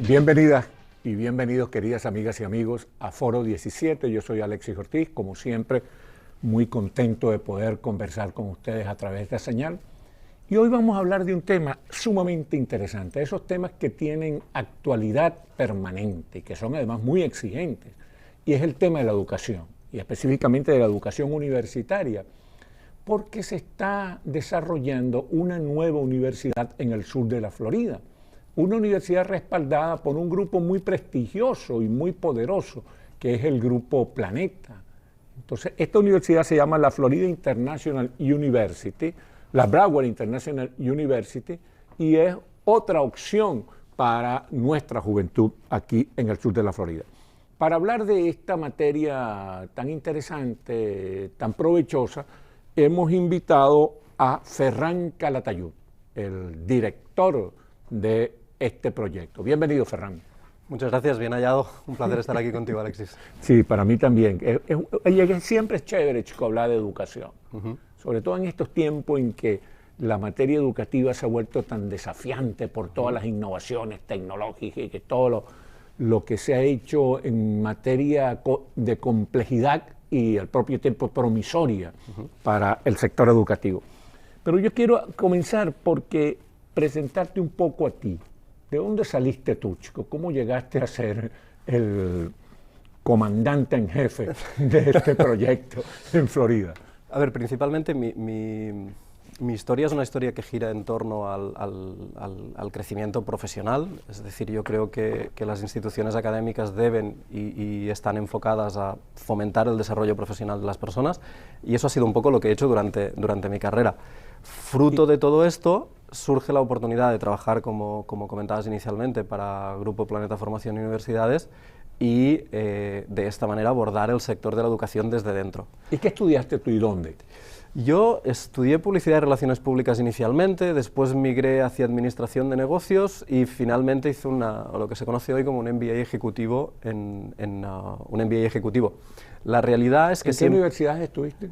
Bienvenidas y bienvenidos, queridas amigas y amigos, a Foro 17. Yo soy Alexis Ortiz, como siempre, muy contento de poder conversar con ustedes a través de esta señal. Y hoy vamos a hablar de un tema sumamente interesante, esos temas que tienen actualidad permanente, que son además muy exigentes, y es el tema de la educación, y específicamente de la educación universitaria, porque se está desarrollando una nueva universidad en el sur de la Florida, una universidad respaldada por un grupo muy prestigioso y muy poderoso, que es el Grupo Planeta. Entonces, esta universidad se llama la Florida International University, la Broward International University, y es otra opción para nuestra juventud aquí en el sur de la Florida. Para hablar de esta materia tan interesante, tan provechosa, hemos invitado a Ferran Calatayud, el director de este proyecto. Bienvenido, Ferran. Muchas gracias, bien hallado. Un placer estar aquí contigo, Alexis. Sí, para mí también. Siempre es chévere, chico, hablar de educación. Sobre todo en estos tiempos en que la materia educativa se ha vuelto tan desafiante por todas las innovaciones tecnológicas y que todo lo que se ha hecho en materia de complejidad y al propio tiempo promisoria para el sector educativo. Pero yo quiero comenzar porque presentarte un poco a ti. ¿De dónde saliste tú, chico? ¿Cómo llegaste a ser el comandante en jefe de este proyecto en Florida? A ver, principalmente mi historia es una historia que gira en torno al crecimiento profesional, es decir, yo creo que las instituciones académicas deben y están enfocadas a fomentar el desarrollo profesional de las personas, y eso ha sido un poco lo que he hecho durante mi carrera. Fruto de todo esto surge la oportunidad de trabajar, como comentabas inicialmente, para Grupo Planeta Formación y Universidades, y de esta manera abordar el sector de la educación desde dentro. ¿Y qué estudiaste tú y dónde? Yo estudié Publicidad y Relaciones Públicas inicialmente, después migré hacia Administración de Negocios y finalmente hice lo que se conoce hoy como un MBA ejecutivo. Un MBA ejecutivo. La realidad es que... ¿En qué universidades estuviste?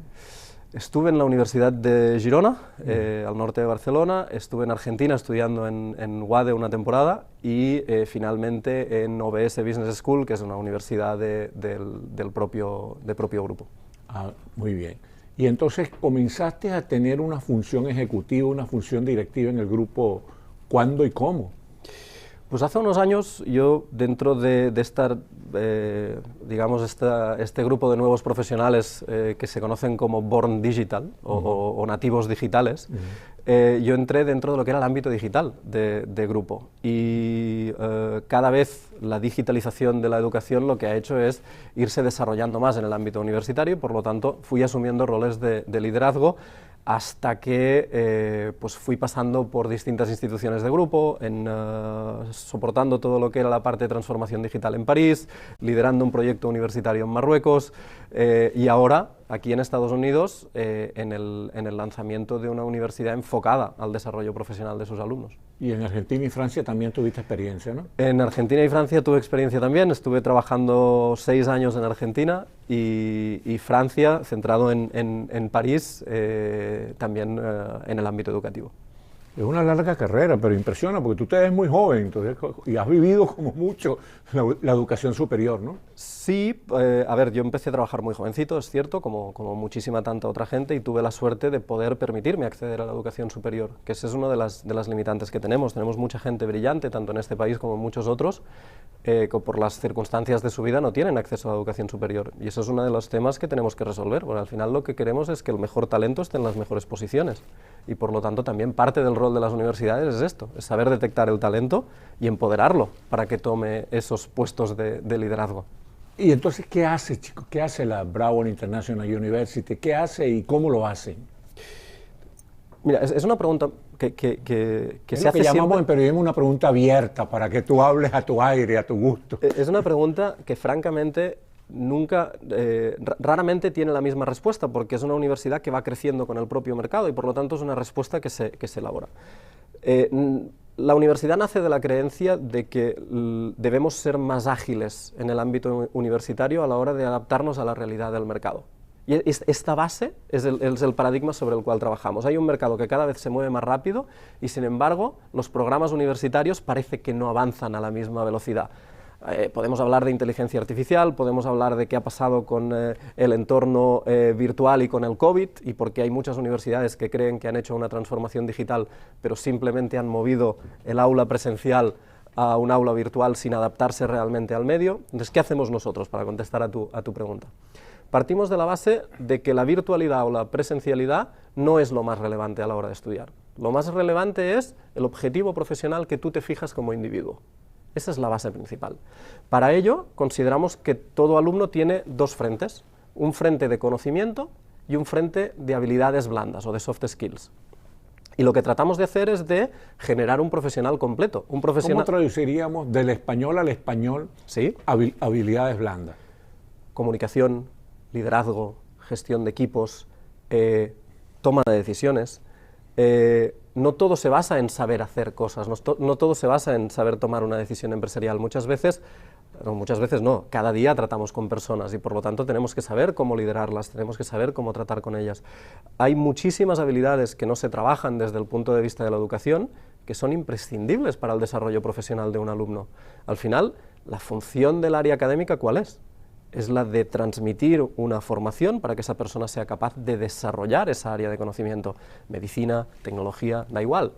Estuve en la Universidad de Girona, al norte de Barcelona, estuve en Argentina estudiando en UADE una temporada y finalmente en OBS Business School, que es una universidad del propio grupo. Ah, muy bien. Y entonces comenzaste a tener una función ejecutiva, una función directiva en el grupo. ¿Cuándo y cómo? Pues hace unos años yo, dentro de este grupo de nuevos profesionales que se conocen como Born Digital o nativos digitales, yo entré dentro de lo que era el ámbito digital de grupo, y cada vez la digitalización de la educación lo que ha hecho es irse desarrollando más en el ámbito universitario, y por lo tanto fui asumiendo roles de liderazgo hasta que pues fui pasando por distintas instituciones de grupo, soportando todo lo que era la parte de transformación digital en París, liderando un proyecto universitario en Marruecos, y ahora aquí en Estados Unidos en el lanzamiento de una universidad enfocada al desarrollo profesional de sus alumnos. Y en Argentina y Francia también tuviste experiencia, ¿no? En Argentina y Francia tuve experiencia también, estuve trabajando 6 años en Argentina y Francia, centrado en París, también en el ámbito educativo. Es una larga carrera, pero impresiona, porque tú te ves muy joven entonces, y has vivido como mucho la educación superior, ¿no? Sí, a ver, yo empecé a trabajar muy jovencito, es cierto, como muchísima tanta otra gente, y tuve la suerte de poder permitirme acceder a la educación superior, que esa es una de las limitantes que tenemos. Tenemos mucha gente brillante, tanto en este país como en muchos otros, que por las circunstancias de su vida no tienen acceso a la educación superior, y eso es uno de los temas que tenemos que resolver, porque al final lo que queremos es que el mejor talento esté en las mejores posiciones, y por lo tanto también parte del rol de las universidades es esto, es saber detectar el talento y empoderarlo para que tome esos puestos de liderazgo. Y entonces, ¿qué hace, chicos? ¿Qué hace la Broward International University? ¿Qué hace y cómo lo hace? Mira, es una pregunta que se hace llamamos siempre... en periodismo una pregunta abierta, para que tú hables a tu aire, a tu gusto. Es una pregunta que francamente raramente tiene la misma respuesta, porque es una universidad que va creciendo con el propio mercado y por lo tanto es una respuesta que se elabora. La universidad nace de la creencia de que debemos ser más ágiles en el ámbito universitario a la hora de adaptarnos a la realidad del mercado. Y esta base es el paradigma sobre el cual trabajamos. Hay un mercado que cada vez se mueve más rápido y, sin embargo, los programas universitarios parece que no avanzan a la misma velocidad. Podemos hablar de inteligencia artificial, podemos hablar de qué ha pasado con el entorno virtual y con el COVID, y porque hay muchas universidades que creen que han hecho una transformación digital, pero simplemente han movido el aula presencial a un aula virtual sin adaptarse realmente al medio. Entonces, ¿qué hacemos nosotros para contestar a tu pregunta? Partimos de la base de que la virtualidad o la presencialidad no es lo más relevante a la hora de estudiar. Lo más relevante es el objetivo profesional que tú te fijas como individuo. Esa es la base principal. Para ello, consideramos que todo alumno tiene dos frentes, un frente de conocimiento y un frente de habilidades blandas o de soft skills. Y lo que tratamos de hacer es de generar un profesional completo. ¿Cómo traduciríamos del español al español? ¿Sí? Habilidades blandas. Comunicación, liderazgo, gestión de equipos, toma de decisiones. No todo se basa en saber hacer cosas, no todo se basa en saber tomar una decisión empresarial. Muchas veces no, cada día tratamos con personas y por lo tanto tenemos que saber cómo liderarlas, tenemos que saber cómo tratar con ellas. Hay muchísimas habilidades que no se trabajan desde el punto de vista de la educación que son imprescindibles para el desarrollo profesional de un alumno. Al final, la función del área académica, ¿cuál es? Es la de transmitir una formación para que esa persona sea capaz de desarrollar esa área de conocimiento. Medicina, tecnología, da igual.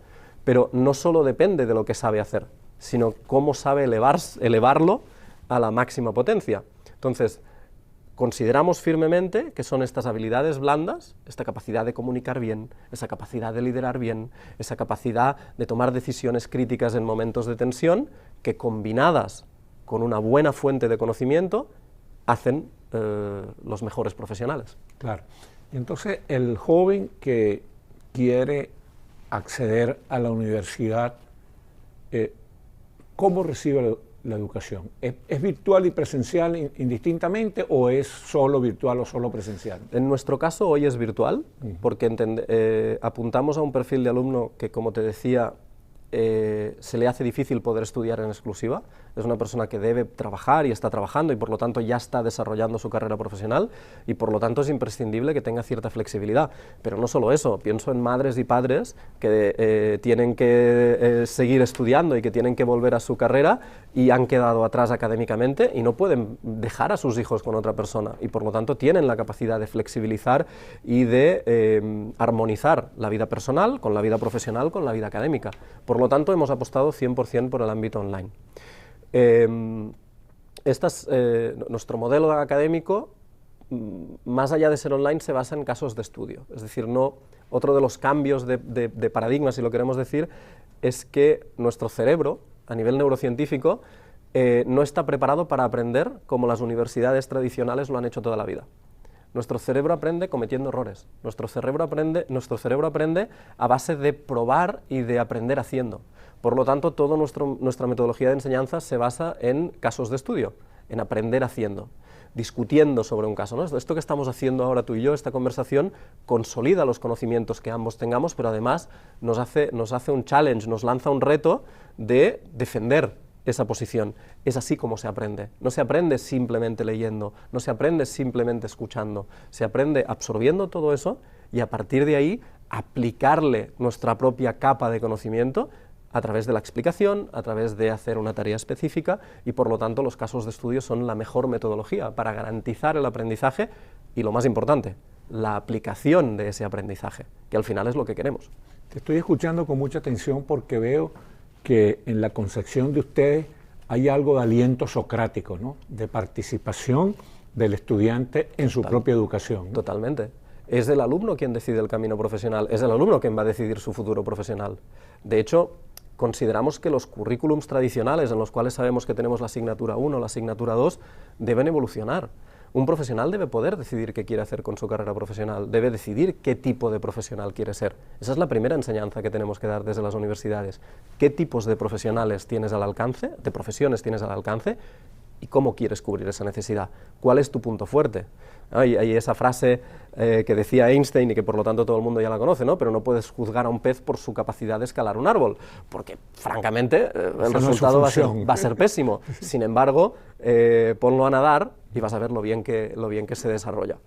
Pero no solo depende de lo que sabe hacer, sino cómo sabe elevarlo a la máxima potencia. Entonces, consideramos firmemente que son estas habilidades blandas, esta capacidad de comunicar bien, esa capacidad de liderar bien, esa capacidad de tomar decisiones críticas en momentos de tensión, que combinadas con una buena fuente de conocimiento, hacen los mejores profesionales. Claro. Y entonces, el joven que quiere acceder a la universidad, ¿cómo recibe la educación? ¿Es virtual y presencial indistintamente o es solo virtual o solo presencial? En nuestro caso, hoy es virtual, porque apuntamos a un perfil de alumno que, como te decía, se le hace difícil poder estudiar en exclusiva. Es una persona que debe trabajar y está trabajando y por lo tanto ya está desarrollando su carrera profesional y por lo tanto es imprescindible que tenga cierta flexibilidad. Pero no solo eso, pienso en madres y padres que tienen que seguir estudiando y que tienen que volver a su carrera y han quedado atrás académicamente y no pueden dejar a sus hijos con otra persona y por lo tanto tienen la capacidad de flexibilizar y de armonizar la vida personal con la vida profesional, con la vida académica. Por lo tanto, hemos apostado 100% por el ámbito online. Nuestro modelo académico, más allá de ser online, se basa en casos de estudio. Es decir, otro de los cambios de paradigma, si lo queremos decir, es que nuestro cerebro, a nivel neurocientífico, no está preparado para aprender como las universidades tradicionales lo han hecho toda la vida. Nuestro cerebro aprende cometiendo errores. Nuestro cerebro aprende a base de probar y de aprender haciendo. Por lo tanto, toda nuestra metodología de enseñanza se basa en casos de estudio, en aprender haciendo, discutiendo sobre un caso, ¿no? Esto que estamos haciendo ahora tú y yo, esta conversación, consolida los conocimientos que ambos tengamos, pero además nos hace un challenge, nos lanza un reto de defender esa posición. Es así como se aprende. No se aprende simplemente leyendo, no se aprende simplemente escuchando, se aprende absorbiendo todo eso y a partir de ahí aplicarle nuestra propia capa de conocimiento a través de la explicación, a través de hacer una tarea específica y por lo tanto los casos de estudio son la mejor metodología para garantizar el aprendizaje y lo más importante, la aplicación de ese aprendizaje, que al final es lo que queremos. Te estoy escuchando con mucha atención porque veo que en la concepción de ustedes hay algo de aliento socrático, ¿no? De participación del estudiante en su propia educación, ¿no? Totalmente. Es el alumno quien decide el camino profesional, es el alumno quien va a decidir su futuro profesional. De hecho, consideramos que los currículums tradicionales en los cuales sabemos que tenemos la asignatura 1, la asignatura 2, deben evolucionar. Un profesional debe poder decidir qué quiere hacer con su carrera profesional, debe decidir qué tipo de profesional quiere ser. Esa es la primera enseñanza que tenemos que dar desde las universidades. ¿Qué tipos de profesionales tienes al alcance, de profesiones tienes al alcance y cómo quieres cubrir esa necesidad? ¿Cuál es tu punto fuerte? Hay esa frase que decía Einstein y que por lo tanto todo el mundo ya la conoce, ¿no? Pero no puedes juzgar a un pez por su capacidad de escalar un árbol, porque francamente el resultado va a ser pésimo. Sin embargo, ponlo a nadar y vas a ver lo bien que se desarrolla.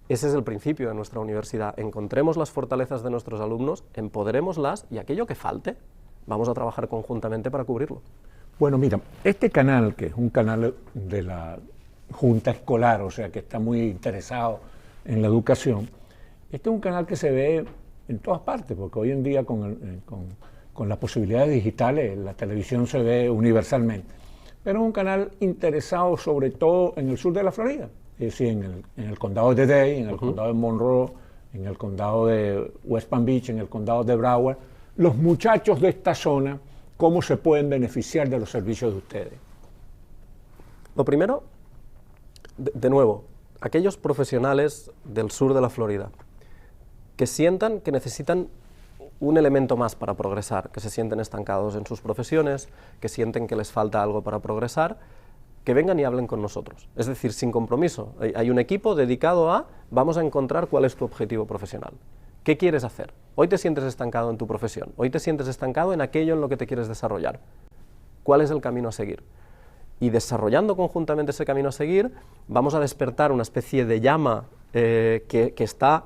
Ese es el principio de nuestra universidad. Encontremos las fortalezas de nuestros alumnos, empoderémoslas y aquello que falte, vamos a trabajar conjuntamente para cubrirlo. Bueno, mira, este canal, que es un canal de la Junta Escolar, o sea, que está muy interesado en la educación, este es un canal que se ve en todas partes, porque hoy en día con las posibilidades digitales la televisión se ve universalmente, pero es un canal interesado sobre todo en el sur de la Florida, es decir, en el condado de Dade, en el condado de Monroe, en el condado de West Palm Beach, en el condado de Broward, los muchachos de esta zona, ¿cómo se pueden beneficiar de los servicios de ustedes? Lo primero, de nuevo, aquellos profesionales del sur de la Florida que sientan que necesitan un elemento más para progresar, que se sienten estancados en sus profesiones, que sienten que les falta algo para progresar, que vengan y hablen con nosotros. Es decir, sin compromiso. Hay un equipo dedicado a, vamos a encontrar cuál es tu objetivo profesional. ¿Qué quieres hacer? Hoy te sientes estancado en tu profesión, hoy te sientes estancado en aquello en lo que te quieres desarrollar. ¿Cuál es el camino a seguir? Y desarrollando conjuntamente ese camino a seguir, vamos a despertar una especie de llama que está,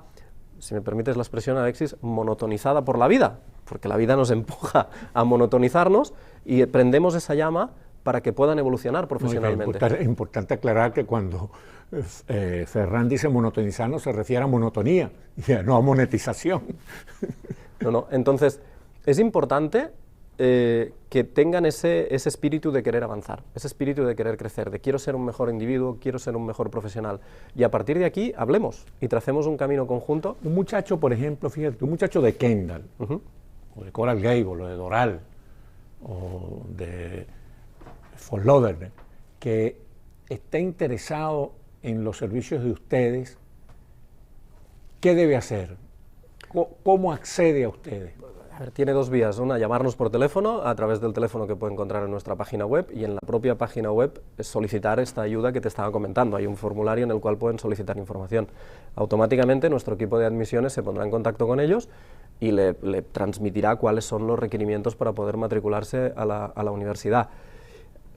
si me permites la expresión, Alexis, monotonizada por la vida, porque la vida nos empuja a monotonizarnos y prendemos esa llama para que puedan evolucionar profesionalmente. Es importante aclarar que cuando Ferran dice monotonizar no se refiere a monotonía, no a monetización. No. Entonces, es importante que tengan ese espíritu de querer avanzar, ese espíritu de querer crecer, de quiero ser un mejor individuo, quiero ser un mejor profesional. Y a partir de aquí, hablemos y tracemos un camino conjunto. Un muchacho, por ejemplo, fíjate, un muchacho de Kendall, o de Coral Gable, o de Doral, o de Fort Lauderdale, que está interesado en los servicios de ustedes, ¿qué debe hacer? ¿Cómo accede a ustedes? A ver, tiene dos vías. Una, llamarnos por teléfono, a través del teléfono que puede encontrar en nuestra página web, y en la propia página web solicitar esta ayuda que te estaba comentando. Hay un formulario en el cual pueden solicitar información. Automáticamente nuestro equipo de admisiones se pondrá en contacto con ellos y le transmitirá cuáles son los requerimientos para poder matricularse a la universidad.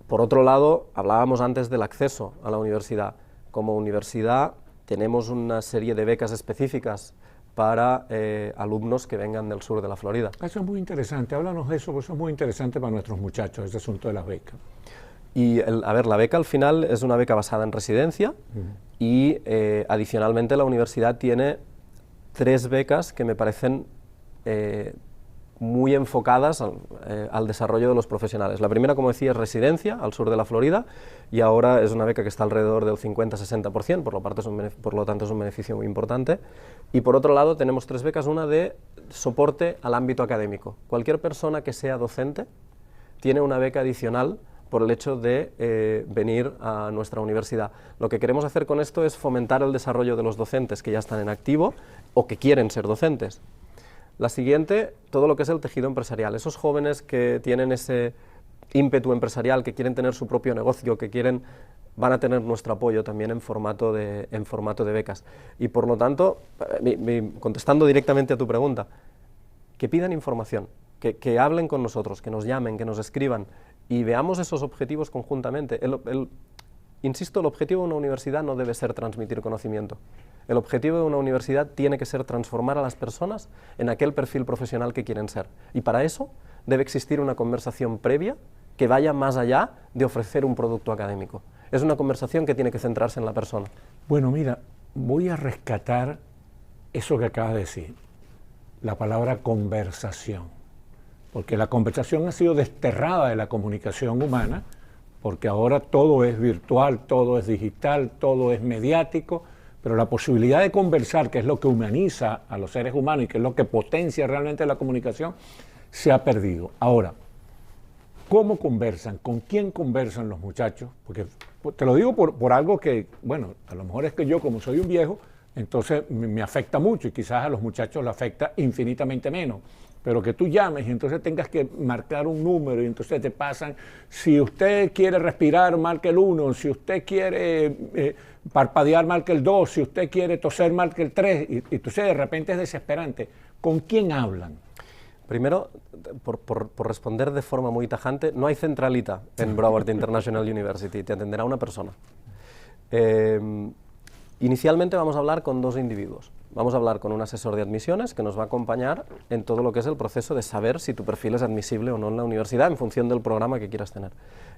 Por otro lado, hablábamos antes del acceso a la universidad. Como universidad tenemos una serie de becas específicas para alumnos que vengan del sur de la Florida. Eso es muy interesante, háblanos de eso, porque eso es muy interesante para nuestros muchachos, ese asunto de las becas. Y, a ver, la beca al final es una beca basada en residencia y adicionalmente la universidad tiene 3 becas que me parecen muy enfocadas al desarrollo de los profesionales. La primera, como decía, es residencia al sur de la Florida y ahora es una beca que está alrededor del 50-60%, por lo tanto es un beneficio muy importante. Y por otro lado tenemos 3 becas, una de soporte al ámbito académico. Cualquier persona que sea docente tiene una beca adicional por el hecho de venir a nuestra universidad. Lo que queremos hacer con esto es fomentar el desarrollo de los docentes que ya están en activo o que quieren ser docentes. La siguiente, todo lo que es el tejido empresarial. Esos jóvenes que tienen ese ímpetu empresarial, que quieren tener su propio negocio, van a tener nuestro apoyo también en formato de becas. Y por lo tanto, contestando directamente a tu pregunta, que pidan información, que hablen con nosotros, que nos llamen, que nos escriban y veamos esos objetivos conjuntamente. Insisto, el objetivo de una universidad no debe ser transmitir conocimiento. El objetivo de una universidad tiene que ser transformar a las personas en aquel perfil profesional que quieren ser. Y para eso debe existir una conversación previa que vaya más allá de ofrecer un producto académico. Es una conversación que tiene que centrarse en la persona. Bueno, mira, voy a rescatar eso que acabas de decir, la palabra conversación, porque la conversación ha sido desterrada de la comunicación humana, porque ahora todo es virtual, todo es digital, todo es mediático, pero la posibilidad de conversar, que es lo que humaniza a los seres humanos y que es lo que potencia realmente la comunicación, se ha perdido. Ahora, ¿cómo conversan? ¿Con quién conversan los muchachos? Porque te lo digo por algo que, bueno, a lo mejor es que yo, como soy un viejo, entonces me afecta mucho y quizás a los muchachos le afecta infinitamente menos. Pero que tú llames y entonces tengas que marcar un número y entonces te pasan, si usted quiere respirar, marque el 1, si usted quiere parpadear, marque el 2, si usted quiere toser, marque el 3, y entonces de repente es desesperante. ¿Con quién hablan? Primero, por responder de forma muy tajante, no hay centralita en Broward International University, te atenderá una persona. Inicialmente vamos a hablar con 2 individuos. Vamos a hablar con un asesor de admisiones que nos va a acompañar en todo lo que es el proceso de saber si tu perfil es admisible o no en la universidad en función del programa que quieras tener.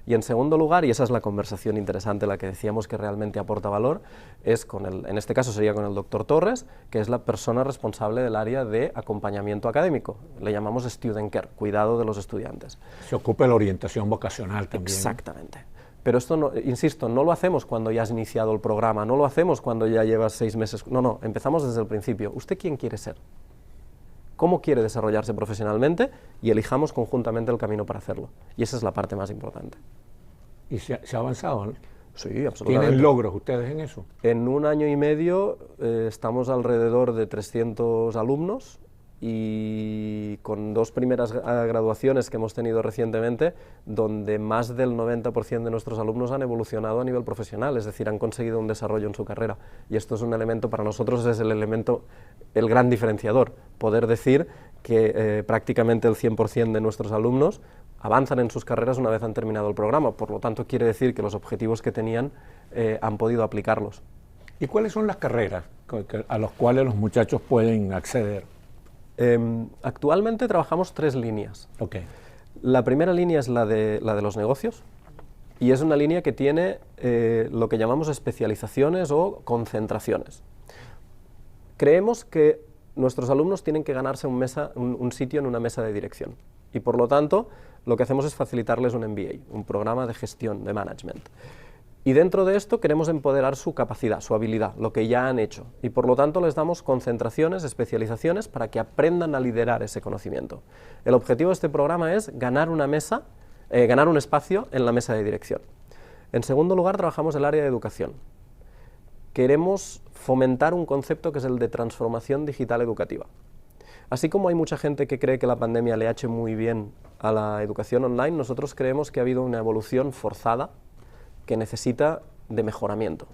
Y en segundo lugar, y esa es la conversación interesante, la que decíamos que realmente aporta valor, es en este caso sería con el doctor Torres, que es la persona responsable del área de acompañamiento académico. Le llamamos Student Care, cuidado de los estudiantes. Se ocupa de la orientación vocacional también. Exactamente. Pero esto, no, insisto, no lo hacemos cuando ya has iniciado el programa, no lo hacemos cuando ya llevas 6 meses, no, empezamos desde el principio. ¿Usted quién quiere ser? ¿Cómo quiere desarrollarse profesionalmente? Y elijamos conjuntamente el camino para hacerlo. Y esa es la parte más importante. ¿Y se ha avanzado, no? Sí, absolutamente. ¿Tienen logros ustedes en eso? En 1 año y medio estamos alrededor de 300 alumnos, y con 2 primeras graduaciones que hemos tenido recientemente, donde más del 90% de nuestros alumnos han evolucionado a nivel profesional, es decir, han conseguido un desarrollo en su carrera. Y esto es un elemento, para nosotros es el gran diferenciador, poder decir que prácticamente el 100% de nuestros alumnos avanzan en sus carreras una vez han terminado el programa, por lo tanto quiere decir que los objetivos que tenían han podido aplicarlos. ¿Y cuáles son las carreras a las cuales los muchachos pueden acceder? Actualmente trabajamos 3 líneas. Okay. La primera línea es la de los negocios, y es una línea que tiene lo que llamamos especializaciones o concentraciones. Creemos que nuestros alumnos tienen que ganarse un sitio en una mesa de dirección, y por lo tanto lo que hacemos es facilitarles un MBA, un programa de gestión, de management. Y dentro de esto queremos empoderar su capacidad, su habilidad, lo que ya han hecho. Y por lo tanto les damos concentraciones, especializaciones para que aprendan a liderar ese conocimiento. El objetivo de este programa es ganar un espacio en la mesa de dirección. En segundo lugar, trabajamos el área de educación. Queremos fomentar un concepto que es el de transformación digital educativa. Así como hay mucha gente que cree que la pandemia le ha hecho muy bien a la educación online, nosotros creemos que ha habido una evolución forzada que necesita de mejoramiento.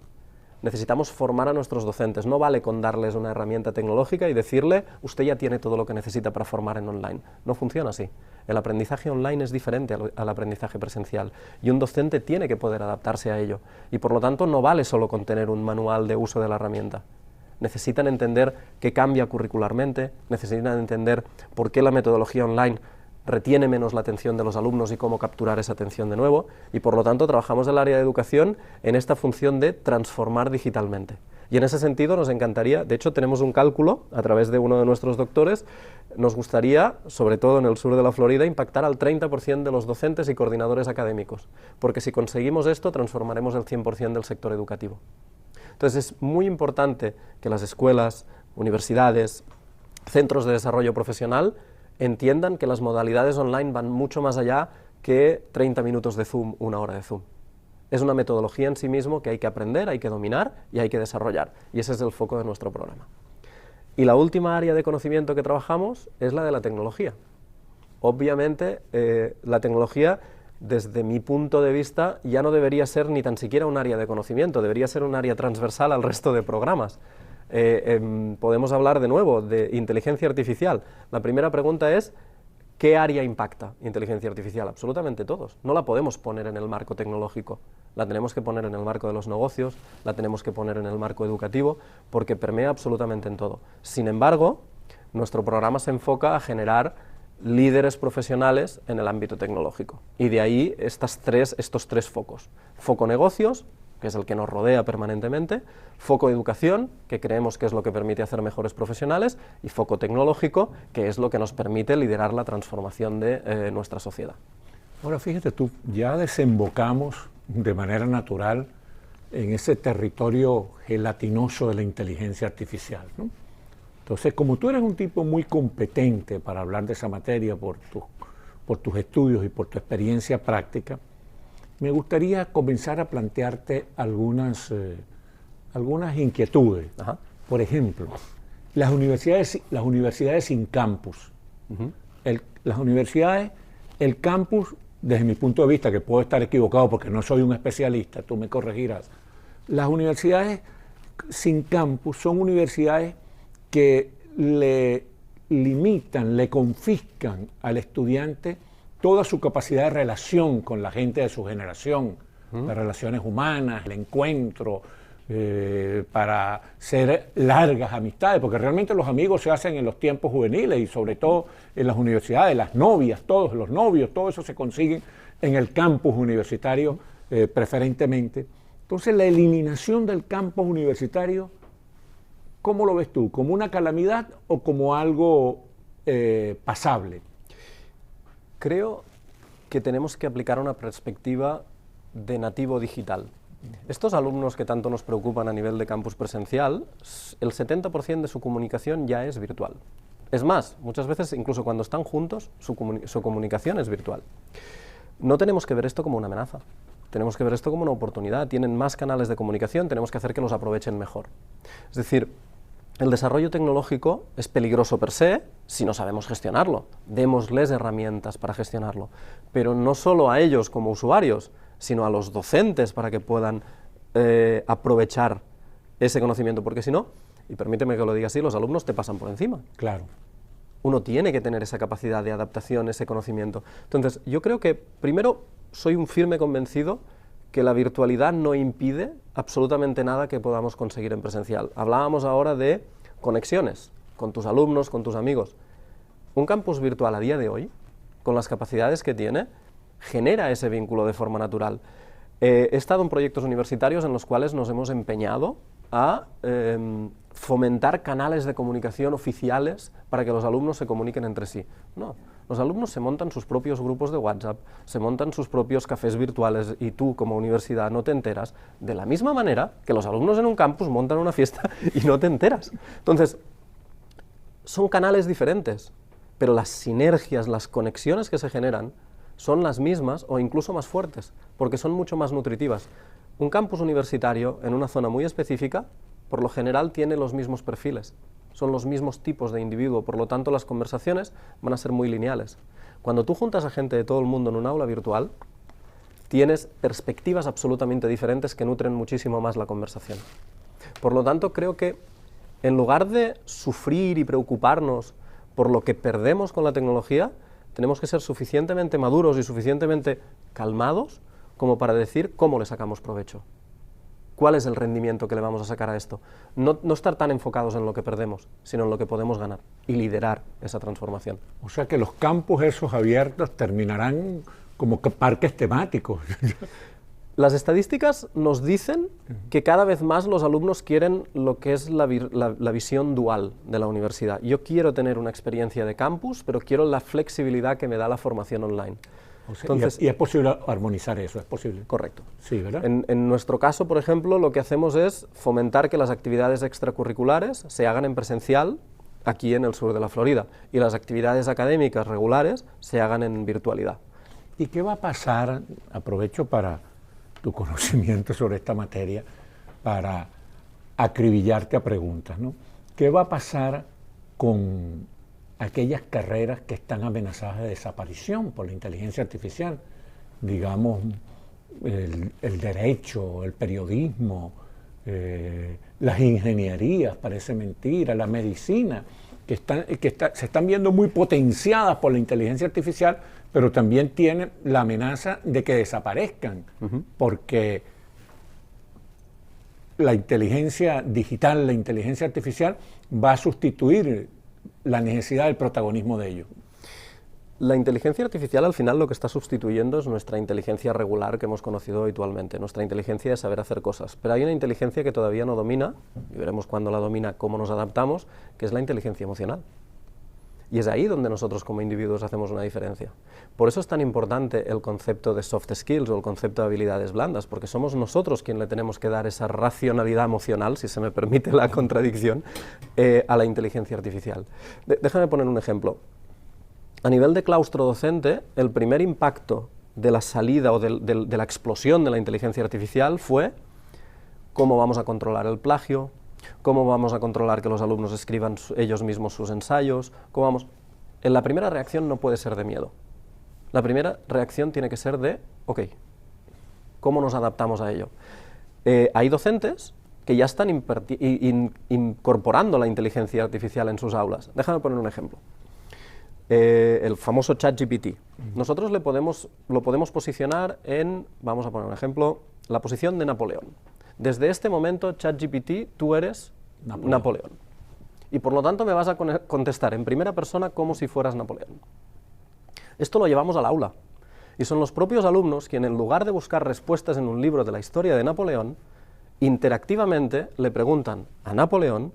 Necesitamos formar a nuestros docentes, no vale con darles una herramienta tecnológica y decirle, usted ya tiene todo lo que necesita para formar en online. No funciona así. El aprendizaje online es diferente al aprendizaje presencial, y un docente tiene que poder adaptarse a ello, y por lo tanto no vale solo con tener un manual de uso de la herramienta. Necesitan entender qué cambia curricularmente, necesitan entender por qué la metodología online retiene menos la atención de los alumnos y cómo capturar esa atención de nuevo, y por lo tanto trabajamos en el área de educación en esta función de transformar digitalmente. Y en ese sentido nos encantaría, de hecho tenemos un cálculo a través de uno de nuestros doctores, nos gustaría, sobre todo en el sur de la Florida, impactar al 30% de los docentes y coordinadores académicos, porque si conseguimos esto transformaremos el 100% del sector educativo. Entonces es muy importante que las escuelas, universidades, centros de desarrollo profesional entiendan que las modalidades online van mucho más allá que 30 minutos de Zoom, 1 hora de Zoom. Es una metodología en sí mismo que hay que aprender, hay que dominar y hay que desarrollar, y ese es el foco de nuestro programa. Y la última área de conocimiento que trabajamos es la de la tecnología. Obviamente, la tecnología, desde mi punto de vista, ya no debería ser ni tan siquiera un área de conocimiento, debería ser un área transversal al resto de programas. Podemos hablar de nuevo de inteligencia artificial. La primera pregunta es, ¿qué área impacta inteligencia artificial? Absolutamente todos. No la podemos poner en el marco tecnológico, la tenemos que poner en el marco de los negocios, la tenemos que poner en el marco educativo, porque permea absolutamente en todo. Sin embargo, nuestro programa se enfoca a generar líderes profesionales en el ámbito tecnológico. Y de ahí estos 3 focos. Foco negocios, que es el que nos rodea permanentemente, foco educación, que creemos que es lo que permite hacer mejores profesionales, y foco tecnológico, que es lo que nos permite liderar la transformación de nuestra sociedad. Ahora fíjate tú, ya desembocamos de manera natural en ese territorio gelatinoso de la inteligencia artificial, ¿no? Entonces, como tú eres un tipo muy competente para hablar de esa materia por tus estudios y por tu experiencia práctica, me gustaría comenzar a plantearte algunas inquietudes. Ajá. Por ejemplo, las universidades sin campus. Las universidades, el campus, desde mi punto de vista, que puedo estar equivocado porque no soy un especialista, tú me corregirás, las universidades sin campus son universidades que le limitan, le confiscan al estudiante toda su capacidad de relación con la gente de su generación, las relaciones humanas, el encuentro, para ser largas amistades, porque realmente los amigos se hacen en los tiempos juveniles y sobre todo en las universidades, las novias, todos los novios, todo eso se consigue en el campus universitario preferentemente. Entonces la eliminación del campus universitario, ¿cómo lo ves tú? ¿Como una calamidad o como algo pasable? Creo que tenemos que aplicar una perspectiva de nativo digital. Estos alumnos que tanto nos preocupan a nivel de campus presencial, el 70% de su comunicación ya es virtual. Es más, muchas veces, incluso cuando están juntos, su comunicación es virtual. No tenemos que ver esto como una amenaza, tenemos que ver esto como una oportunidad. Tienen más canales de comunicación, tenemos que hacer que los aprovechen mejor. Es decir, el desarrollo tecnológico es peligroso per se si no sabemos gestionarlo. Démosles herramientas para gestionarlo, pero no solo a ellos como usuarios, sino a los docentes para que puedan aprovechar ese conocimiento, porque si no, y permíteme que lo diga así, los alumnos te pasan por encima. Claro. Uno tiene que tener esa capacidad de adaptación, ese conocimiento. Entonces, yo creo que, primero, soy un firme convencido que la virtualidad no impide absolutamente nada que podamos conseguir en presencial. Hablábamos ahora de conexiones con tus alumnos, con tus amigos. Un campus virtual a día de hoy, con las capacidades que tiene, genera ese vínculo de forma natural. He estado en proyectos universitarios en los cuales nos hemos empeñado a fomentar canales de comunicación oficiales para que los alumnos se comuniquen entre sí. No, los alumnos se montan sus propios grupos de WhatsApp, se montan sus propios cafés virtuales y tú como universidad no te enteras, de la misma manera que los alumnos en un campus montan una fiesta y no te enteras. Entonces, son canales diferentes, pero las sinergias, las conexiones que se generan son las mismas o incluso más fuertes, porque son mucho más nutritivas. Un campus universitario en una zona muy específica, por lo general tiene los mismos perfiles, son los mismos tipos de individuo, por lo tanto las conversaciones van a ser muy lineales. Cuando tú juntas a gente de todo el mundo en un aula virtual, tienes perspectivas absolutamente diferentes que nutren muchísimo más la conversación. Por lo tanto, creo que en lugar de sufrir y preocuparnos por lo que perdemos con la tecnología, tenemos que ser suficientemente maduros y suficientemente calmados como para decir cómo le sacamos provecho. ¿Cuál es el rendimiento que le vamos a sacar a esto? No estar tan enfocados en lo que perdemos, sino en lo que podemos ganar y liderar esa transformación. O sea que los campus esos abiertos terminarán como que parques temáticos. Las estadísticas nos dicen que cada vez más los alumnos quieren lo que es la visión dual de la universidad. Yo quiero tener una experiencia de campus, pero quiero la flexibilidad que me da la formación online. O sea, entonces, ¿y es posible armonizar eso? ¿Es posible? Correcto. Sí, ¿verdad? En nuestro caso, por ejemplo, lo que hacemos es fomentar que las actividades extracurriculares se hagan en presencial aquí en el sur de la Florida y las actividades académicas regulares se hagan en virtualidad. ¿Y qué va a pasar? Aprovecho para tu conocimiento sobre esta materia para acribillarte a preguntas, ¿no? ¿Qué va a pasar con aquellas carreras que están amenazadas de desaparición por la inteligencia artificial? Digamos, el derecho, el periodismo, las ingenierías, parece mentira, la medicina, se están viendo muy potenciadas por la inteligencia artificial, pero también tienen la amenaza de que desaparezcan, porque la inteligencia digital, la inteligencia artificial va a sustituir la necesidad del protagonismo de ellos. La inteligencia artificial al final lo que está sustituyendo es nuestra inteligencia regular que hemos conocido habitualmente, nuestra inteligencia de saber hacer cosas. Pero hay una inteligencia que todavía no domina, y veremos cuándo la domina, cómo nos adaptamos, que es la inteligencia emocional. Y es ahí donde nosotros como individuos hacemos una diferencia. Por eso es tan importante el concepto de soft skills o el concepto de habilidades blandas, porque somos nosotros quien le tenemos que dar esa racionalidad emocional, si se me permite la contradicción, a la inteligencia artificial. Déjame poner un ejemplo. A nivel de claustro docente, el primer impacto de la salida o de la explosión de la inteligencia artificial fue cómo vamos a controlar el plagio, cómo vamos a controlar que los alumnos escriban ellos mismos sus ensayos, La primera reacción no puede ser de miedo. La primera reacción tiene que ser de, ok, ¿cómo nos adaptamos a ello? Hay docentes que ya están incorporando la inteligencia artificial en sus aulas. Déjame poner un ejemplo. El famoso ChatGPT. Nosotros lo podemos posicionar en, vamos a poner un ejemplo, la posición de Napoleón. desde este momento, ChatGPT, tú eres Napoleón. Y por lo tanto me vas a contestar en primera persona como si fueras Napoleón. Esto lo llevamos al aula. Y son los propios alumnos quienes, en lugar de buscar respuestas en un libro de la historia de Napoleón, interactivamente le preguntan a Napoleón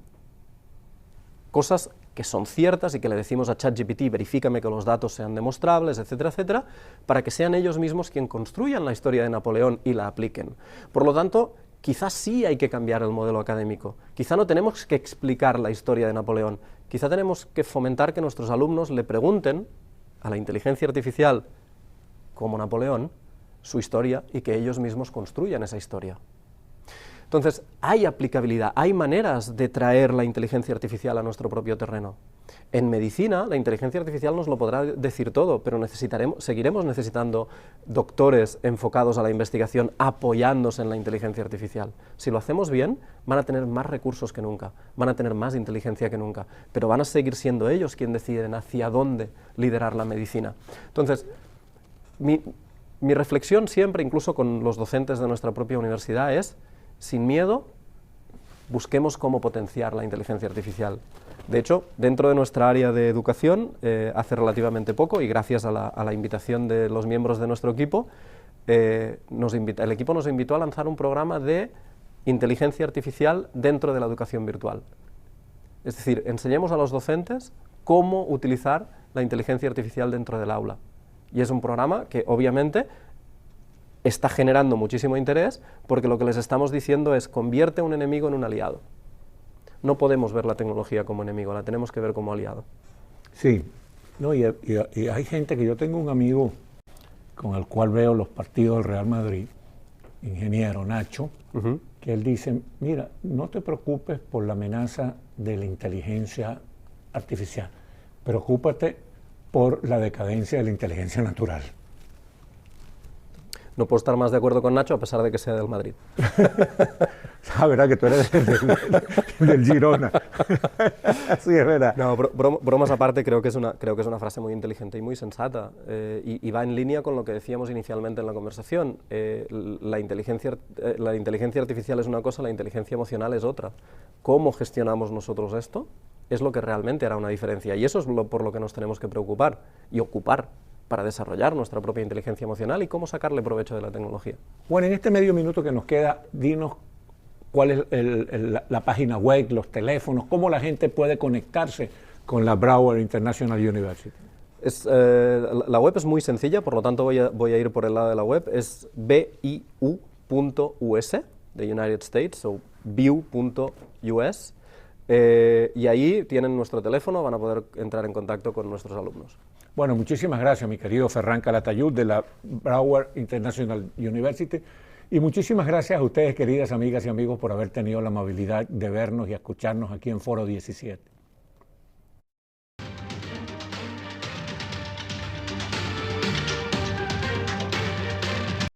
cosas que son ciertas y que le decimos a ChatGPT, verifícame que los datos sean demostrables, etcétera, etcétera, para que sean ellos mismos quienes construyan la historia de Napoleón y la apliquen. Por lo tanto, quizás sí hay que cambiar el modelo académico. Quizá no tenemos que explicar la historia de Napoleón. Quizá tenemos que fomentar que nuestros alumnos le pregunten a la inteligencia artificial como Napoleón su historia y que ellos mismos construyan esa historia. Entonces, hay aplicabilidad, hay maneras de traer la inteligencia artificial a nuestro propio terreno. En medicina, la inteligencia artificial nos lo podrá decir todo, pero seguiremos necesitando doctores enfocados a la investigación, apoyándose en la inteligencia artificial. Si lo hacemos bien, van a tener más recursos que nunca, van a tener más inteligencia que nunca, pero van a seguir siendo ellos quienes deciden hacia dónde liderar la medicina. Entonces, mi reflexión siempre, incluso con los docentes de nuestra propia universidad, es: sin miedo, busquemos cómo potenciar la inteligencia artificial. De hecho, dentro de nuestra área de educación, hace relativamente poco, y gracias a la invitación de los miembros de nuestro equipo, el equipo nos invitó a lanzar un programa de inteligencia artificial dentro de la educación virtual. Es decir, enseñemos a los docentes cómo utilizar la inteligencia artificial dentro del aula. Y es un programa que, obviamente, está generando muchísimo interés, porque lo que les estamos diciendo es: convierte a un enemigo en un aliado. No podemos ver la tecnología como enemigo, la tenemos que ver como aliado. Sí, no, y hay gente que yo tengo un amigo con el cual veo los partidos del Real Madrid, ingeniero Nacho, que él dice: mira, no te preocupes por la amenaza de la inteligencia artificial, preocúpate por la decadencia de la inteligencia natural. No puedo estar más de acuerdo con Nacho, a pesar de que sea del Madrid. Ah, verdad que tú eres del Girona. Sí, es verdad. No, bromas aparte, creo que es una frase muy inteligente y muy sensata, y va en línea con lo que decíamos inicialmente en la conversación. La inteligencia artificial es una cosa, la inteligencia emocional es otra. ¿Cómo gestionamos nosotros esto? Es lo que realmente hará una diferencia, y eso es por lo que nos tenemos que preocupar y ocupar, para desarrollar nuestra propia inteligencia emocional y cómo sacarle provecho de la tecnología. Bueno, en este medio minuto que nos queda, dinos cuál es la página web, los teléfonos, cómo la gente puede conectarse con la Broward International University. La web es muy sencilla, por lo tanto voy a ir por el lado de la web. Es biu.us, de United States, o biu.us, y ahí tienen nuestro teléfono, van a poder entrar en contacto con nuestros alumnos. Bueno, muchísimas gracias, mi querido Ferran Calatayud, de la Broward International University, y muchísimas gracias a ustedes, queridas amigas y amigos, por haber tenido la amabilidad de vernos y escucharnos aquí en Foro 17.